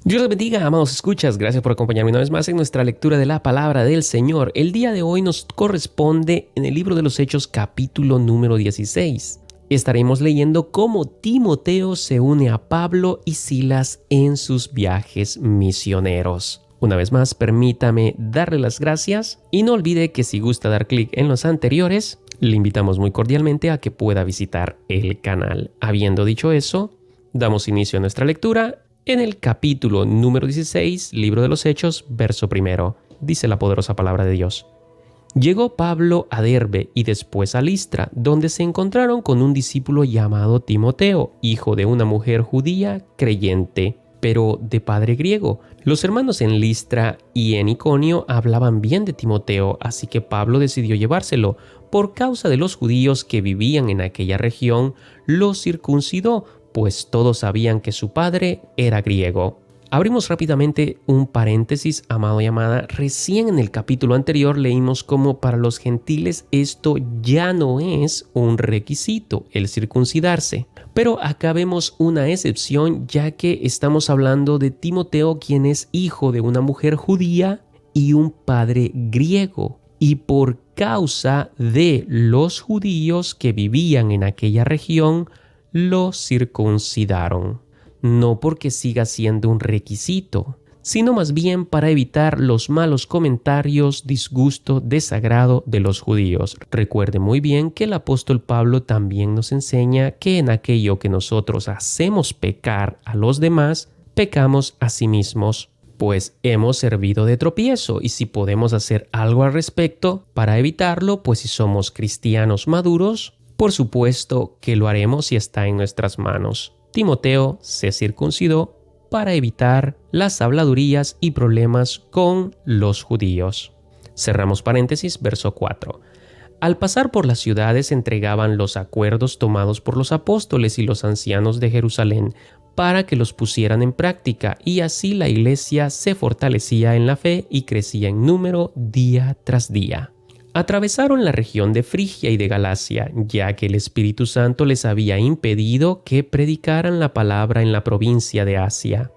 Dios les bendiga, amados escuchas. Gracias por acompañarme una vez más en nuestra lectura de la palabra del Señor. El día de hoy nos corresponde en el libro de los Hechos, capítulo número 16. Estaremos leyendo cómo Timoteo se une a Pablo y Silas en sus viajes misioneros. Una vez más, permítame darle las gracias y no olvide que si gusta dar clic en los anteriores, le invitamos muy cordialmente a que pueda visitar el canal. Habiendo dicho eso, damos inicio a nuestra lectura. En el capítulo número 16, libro de los Hechos, verso 1, dice la poderosa palabra de Dios. Llegó Pablo a Derbe y después a Listra, donde se encontraron con un discípulo llamado Timoteo, hijo de una mujer judía creyente, pero de padre griego. Los hermanos en Listra y en Iconio hablaban bien de Timoteo, así que Pablo decidió llevárselo. Por causa de los judíos que vivían en aquella región, los circuncidó, pues todos sabían que su padre era griego. Abrimos rápidamente un paréntesis, amado y amada. Recién en el capítulo anterior leímos cómo para los gentiles esto ya no es un requisito, el circuncidarse. Pero acá vemos una excepción, ya que estamos hablando de Timoteo, quien es hijo de una mujer judía y un padre griego. Y por causa de los judíos que vivían en aquella región, lo circuncidaron, no porque siga siendo un requisito, sino más bien para evitar los malos comentarios, disgusto, desagrado de los judíos. Recuerde muy bien que el apóstol Pablo también nos enseña que en aquello que nosotros hacemos pecar a los demás, pecamos a sí mismos, pues hemos servido de tropiezo, y si podemos hacer algo al respecto para evitarlo, pues si somos cristianos maduros, por supuesto que lo haremos si está en nuestras manos. Timoteo se circuncidó para evitar las habladurías y problemas con los judíos. Cerramos paréntesis, verso 4. Al pasar por las ciudades entregaban los acuerdos tomados por los apóstoles y los ancianos de Jerusalén para que los pusieran en práctica, y así la iglesia se fortalecía en la fe y crecía en número día tras día. Atravesaron la región de Frigia y de Galacia, ya que el Espíritu Santo les había impedido que predicaran la palabra en la provincia de Asia.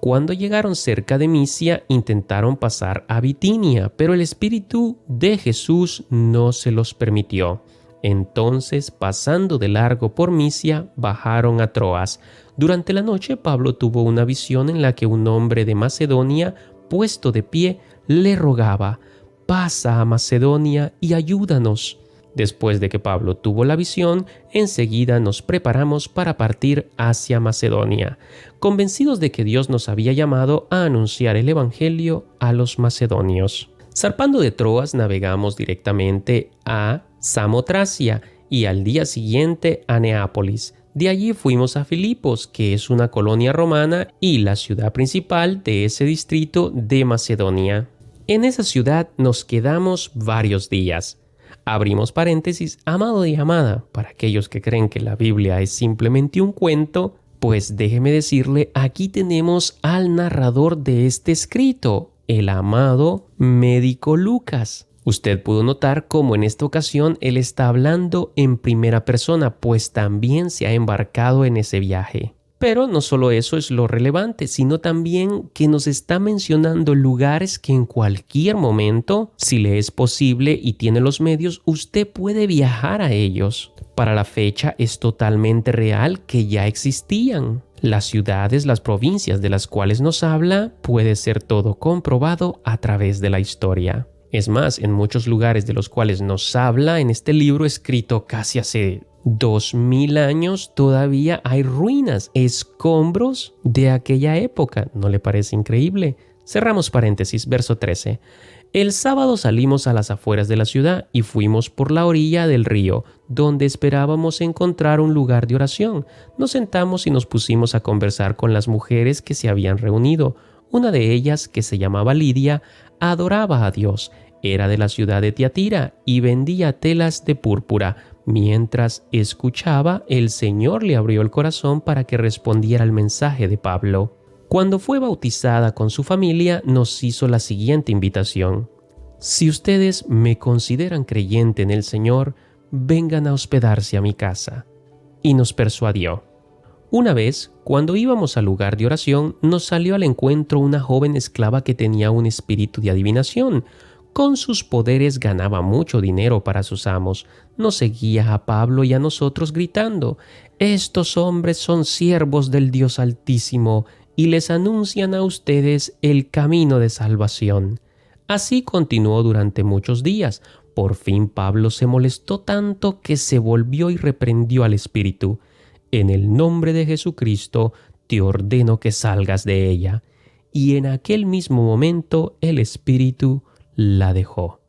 Cuando llegaron cerca de Misia, intentaron pasar a Bitinia, pero el Espíritu de Jesús no se los permitió. Entonces, pasando de largo por Misia, bajaron a Troas. Durante la noche, Pablo tuvo una visión en la que un hombre de Macedonia, puesto de pie, le rogaba: «Pasa a Macedonia y ayúdanos». Después de que Pablo tuvo la visión, enseguida nos preparamos para partir hacia Macedonia, convencidos de que Dios nos había llamado a anunciar el Evangelio a los macedonios. Zarpando de Troas, navegamos directamente a Samotracia y al día siguiente a Neápolis. De allí fuimos a Filipos, que es una colonia romana y la ciudad principal de ese distrito de Macedonia. En esa ciudad nos quedamos varios días. Abrimos paréntesis, amado y amada, para aquellos que creen que la Biblia es simplemente un cuento, pues déjeme decirle, aquí tenemos al narrador de este escrito, el amado médico Lucas. Usted pudo notar cómo en esta ocasión él está hablando en primera persona, pues también se ha embarcado en ese viaje. Pero no solo eso es lo relevante, sino también que nos está mencionando lugares que en cualquier momento, si le es posible y tiene los medios, usted puede viajar a ellos. Para la fecha es totalmente real que ya existían. Las ciudades, las provincias de las cuales nos habla, puede ser todo comprobado a través de la historia. Es más, en muchos lugares de los cuales nos habla en este libro escrito casi hace 2000 años, todavía hay ruinas, escombros de aquella época. ¿No le parece increíble? Cerramos paréntesis, verso 13. El sábado salimos a las afueras de la ciudad y fuimos por la orilla del río, donde esperábamos encontrar un lugar de oración. Nos sentamos y nos pusimos a conversar con las mujeres que se habían reunido. Una de ellas, que se llamaba Lidia, adoraba a Dios. Era de la ciudad de Tiatira y vendía telas de púrpura. Mientras escuchaba, el Señor le abrió el corazón para que respondiera al mensaje de Pablo. Cuando fue bautizada con su familia, nos hizo la siguiente invitación: «Si ustedes me consideran creyente en el Señor, vengan a hospedarse a mi casa». Y nos persuadió. Una vez, cuando íbamos al lugar de oración, nos salió al encuentro una joven esclava que tenía un espíritu de adivinación. Con sus poderes ganaba mucho dinero para sus amos. Nos seguía a Pablo y a nosotros gritando: «Estos hombres son siervos del Dios Altísimo y les anuncian a ustedes el camino de salvación». Así continuó durante muchos días. Por fin Pablo se molestó tanto que se volvió y reprendió al espíritu: «En el nombre de Jesucristo te ordeno que salgas de ella». Y en aquel mismo momento el espíritu la dejó.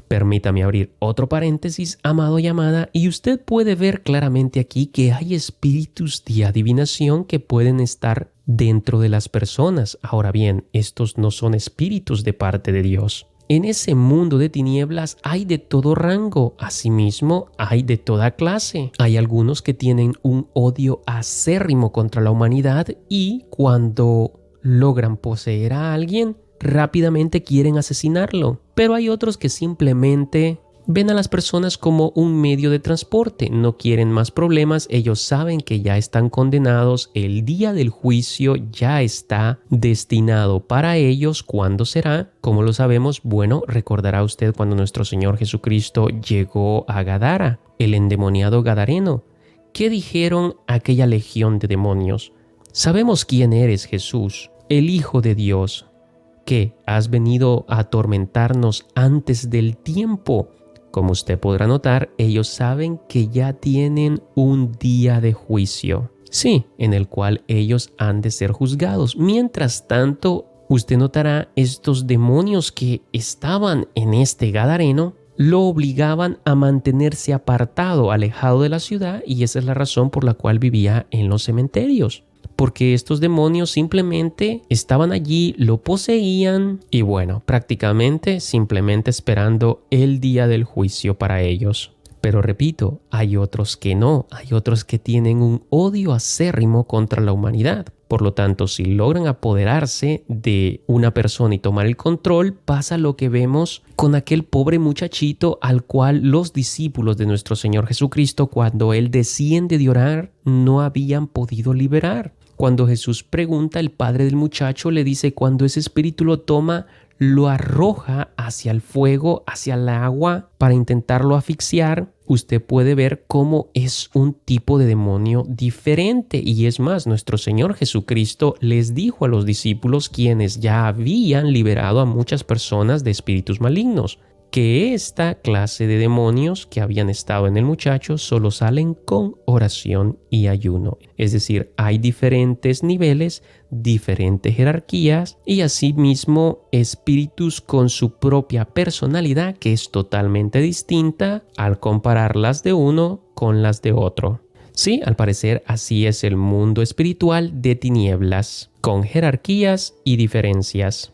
Permítame abrir otro paréntesis, amado y amada, y usted puede ver claramente aquí que hay espíritus de adivinación que pueden estar dentro de las personas. Ahora bien, estos no son espíritus de parte de Dios. En ese mundo de tinieblas hay de todo rango, asimismo hay de toda clase. Hay algunos que tienen un odio acérrimo contra la humanidad y cuando logran poseer a alguien, rápidamente quieren asesinarlo. Pero hay otros que simplemente ven a las personas como un medio de transporte, no quieren más problemas, ellos saben que ya están condenados, el día del juicio ya está destinado para ellos. ¿Cuándo será? ¿Cómo lo sabemos? Bueno, recordará usted cuando nuestro Señor Jesucristo llegó a Gadara, el endemoniado gadareno. ¿Qué dijeron aquella legión de demonios? Sabemos quién eres, Jesús, el Hijo de Dios. ¿Qué? ¿Has venido a atormentarnos antes del tiempo? Como usted podrá notar, ellos saben que ya tienen un día de juicio. Sí, en el cual ellos han de ser juzgados. Mientras tanto, usted notará estos demonios que estaban en este gadareno lo obligaban a mantenerse apartado, alejado de la ciudad, y esa es la razón por la cual vivía en los cementerios. Porque estos demonios simplemente estaban allí, lo poseían y bueno, prácticamente simplemente esperando el día del juicio para ellos. Pero repito, hay otros que no, hay otros que tienen un odio acérrimo contra la humanidad. Por lo tanto, si logran apoderarse de una persona y tomar el control, pasa lo que vemos con aquel pobre muchachito al cual los discípulos de nuestro Señor Jesucristo, cuando Él desciende de orar, no habían podido liberar. Cuando Jesús pregunta, el padre del muchacho le dice: cuando ese espíritu lo toma, lo arroja hacia el fuego, hacia el agua, para intentarlo asfixiar. Usted puede ver cómo es un tipo de demonio diferente. Y es más, nuestro Señor Jesucristo les dijo a los discípulos, quienes ya habían liberado a muchas personas de espíritus malignos, que esta clase de demonios que habían estado en el muchacho solo salen con oración y ayuno. Es decir, hay diferentes niveles, diferentes jerarquías y asimismo espíritus con su propia personalidad que es totalmente distinta al compararlas de uno con las de otro. Sí, al parecer así es el mundo espiritual de tinieblas, con jerarquías y diferencias.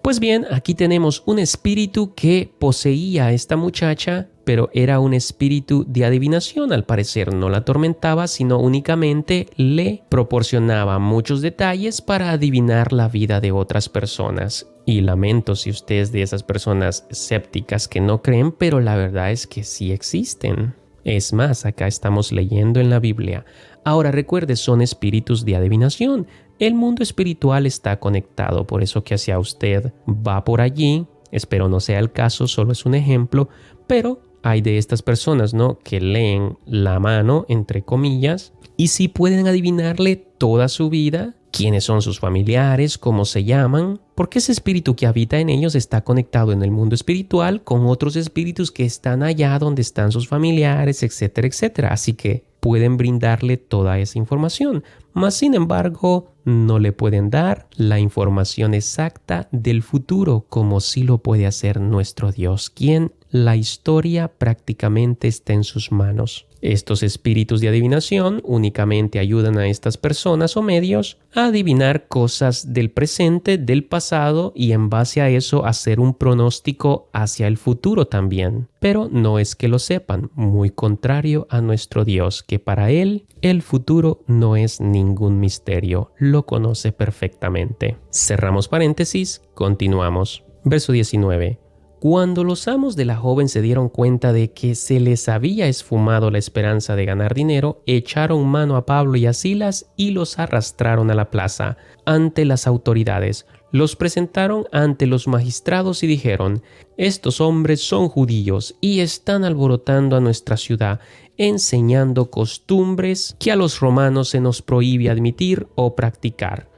Pues bien, aquí tenemos un espíritu que poseía a esta muchacha, pero era un espíritu de adivinación. Al parecer no la atormentaba, sino únicamente le proporcionaba muchos detalles para adivinar la vida de otras personas. Y lamento si usted es de esas personas escépticas que no creen, pero la verdad es que sí existen. Es más, acá estamos leyendo en la Biblia. Ahora recuerde, son espíritus de adivinación. El mundo espiritual está conectado, por eso que hacia usted va por allí. Espero no sea el caso, solo es un ejemplo, pero hay de estas personas, ¿no?, que leen la mano, entre comillas, y sí pueden adivinarle toda su vida, quiénes son sus familiares, cómo se llaman, porque ese espíritu que habita en ellos está conectado en el mundo espiritual con otros espíritus que están allá donde están sus familiares, etcétera, etcétera. Así que pueden brindarle toda esa información, mas sin embargo no le pueden dar la información exacta del futuro como sí lo puede hacer nuestro Dios, quien la historia prácticamente está en sus manos. Estos espíritus de adivinación únicamente ayudan a estas personas o medios a adivinar cosas del presente, del pasado y en base a eso hacer un pronóstico hacia el futuro también. Pero no es que lo sepan, muy contrario a nuestro Dios, que para Él el futuro no es ningún misterio, lo conoce perfectamente. Cerramos paréntesis, continuamos. Verso 19. Cuando los amos de la joven se dieron cuenta de que se les había esfumado la esperanza de ganar dinero, echaron mano a Pablo y a Silas y los arrastraron a la plaza ante las autoridades. Los presentaron ante los magistrados y dijeron: «Estos hombres son judíos y están alborotando a nuestra ciudad, enseñando costumbres que a los romanos se nos prohíbe admitir o practicar».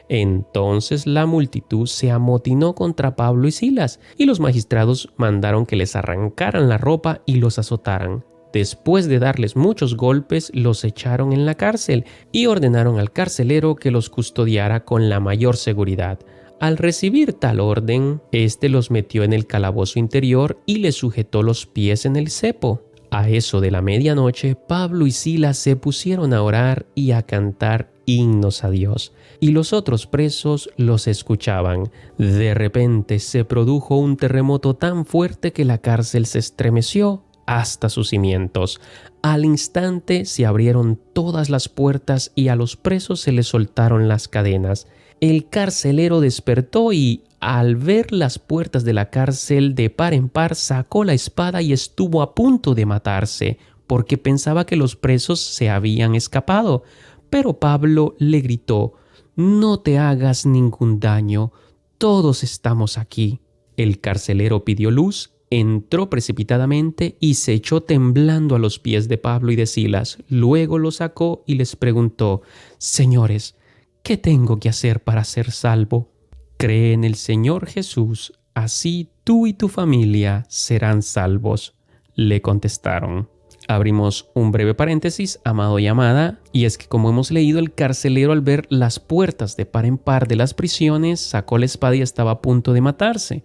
Entonces la multitud se amotinó contra Pablo y Silas, y los magistrados mandaron que les arrancaran la ropa y los azotaran. Después de darles muchos golpes, los echaron en la cárcel y ordenaron al carcelero que los custodiara con la mayor seguridad. Al recibir tal orden, éste los metió en el calabozo interior y les sujetó los pies en el cepo. A eso de la medianoche, Pablo y Silas se pusieron a orar y a cantar himnos a Dios, y los otros presos los escuchaban. De repente se produjo un terremoto tan fuerte que la cárcel se estremeció hasta sus cimientos. Al instante se abrieron todas las puertas y a los presos se les soltaron las cadenas. El carcelero despertó y, al ver las puertas de la cárcel de par en par, sacó la espada y estuvo a punto de matarse, porque pensaba que los presos se habían escapado. Pero Pablo le gritó: «No te hagas ningún daño, todos estamos aquí». El carcelero pidió luz, entró precipitadamente y se echó temblando a los pies de Pablo y de Silas. Luego los sacó y les preguntó: «Señores, ¿qué tengo que hacer para ser salvo?». «Cree en el Señor Jesús, así tú y tu familia serán salvos», le contestaron. Abrimos un breve paréntesis, amado y amada, y es que, como hemos leído, el carcelero, al ver las puertas de par en par de las prisiones, sacó la espada y estaba a punto de matarse.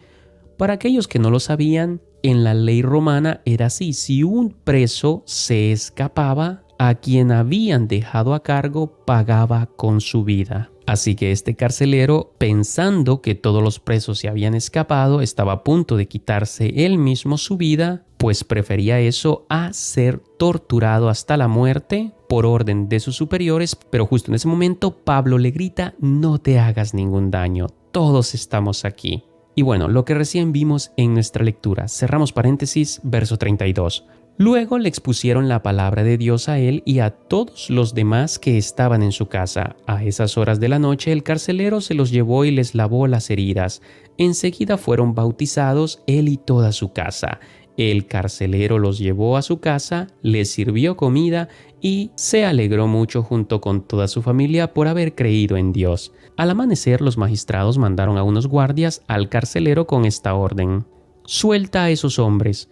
Para aquellos que no lo sabían, en la ley romana era así: si un preso se escapaba, a quien habían dejado a cargo pagaba con su vida. Así que este carcelero, pensando que todos los presos se habían escapado, estaba a punto de quitarse él mismo su vida, pues prefería eso a ser torturado hasta la muerte por orden de sus superiores. Pero justo en ese momento Pablo le grita: «No te hagas ningún daño, todos estamos aquí». Y bueno, lo que recién vimos en nuestra lectura, cerramos paréntesis, verso 32. Luego le expusieron la palabra de Dios a él y a todos los demás que estaban en su casa. A esas horas de la noche el carcelero se los llevó y les lavó las heridas. Enseguida fueron bautizados él y toda su casa. El carcelero los llevó a su casa, les sirvió comida y se alegró mucho junto con toda su familia por haber creído en Dios. Al amanecer, los magistrados mandaron a unos guardias al carcelero con esta orden: «Suelta a esos hombres».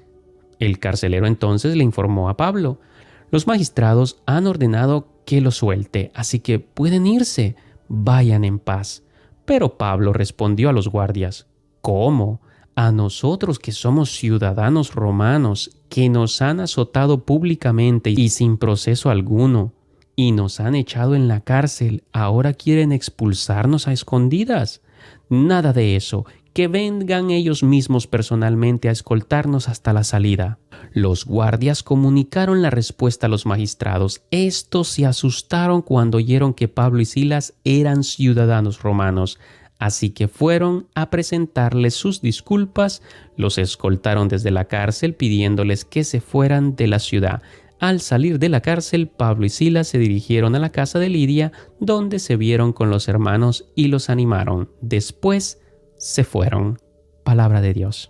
El carcelero entonces le informó a Pablo: «Los magistrados han ordenado que lo suelte, así que pueden irse, vayan en paz». Pero Pablo respondió a los guardias: «¿Cómo? A nosotros, que somos ciudadanos romanos, que nos han azotado públicamente y sin proceso alguno, y nos han echado en la cárcel, ¿ahora quieren expulsarnos a escondidas? Nada de eso. Que vengan ellos mismos personalmente a escoltarnos hasta la salida». Los guardias comunicaron la respuesta a los magistrados. Estos se asustaron cuando oyeron que Pablo y Silas eran ciudadanos romanos, así que fueron a presentarles sus disculpas. Los escoltaron desde la cárcel pidiéndoles que se fueran de la ciudad. Al salir de la cárcel, Pablo y Silas se dirigieron a la casa de Lidia, donde se vieron con los hermanos y los animaron. Después se fueron. Palabra de Dios.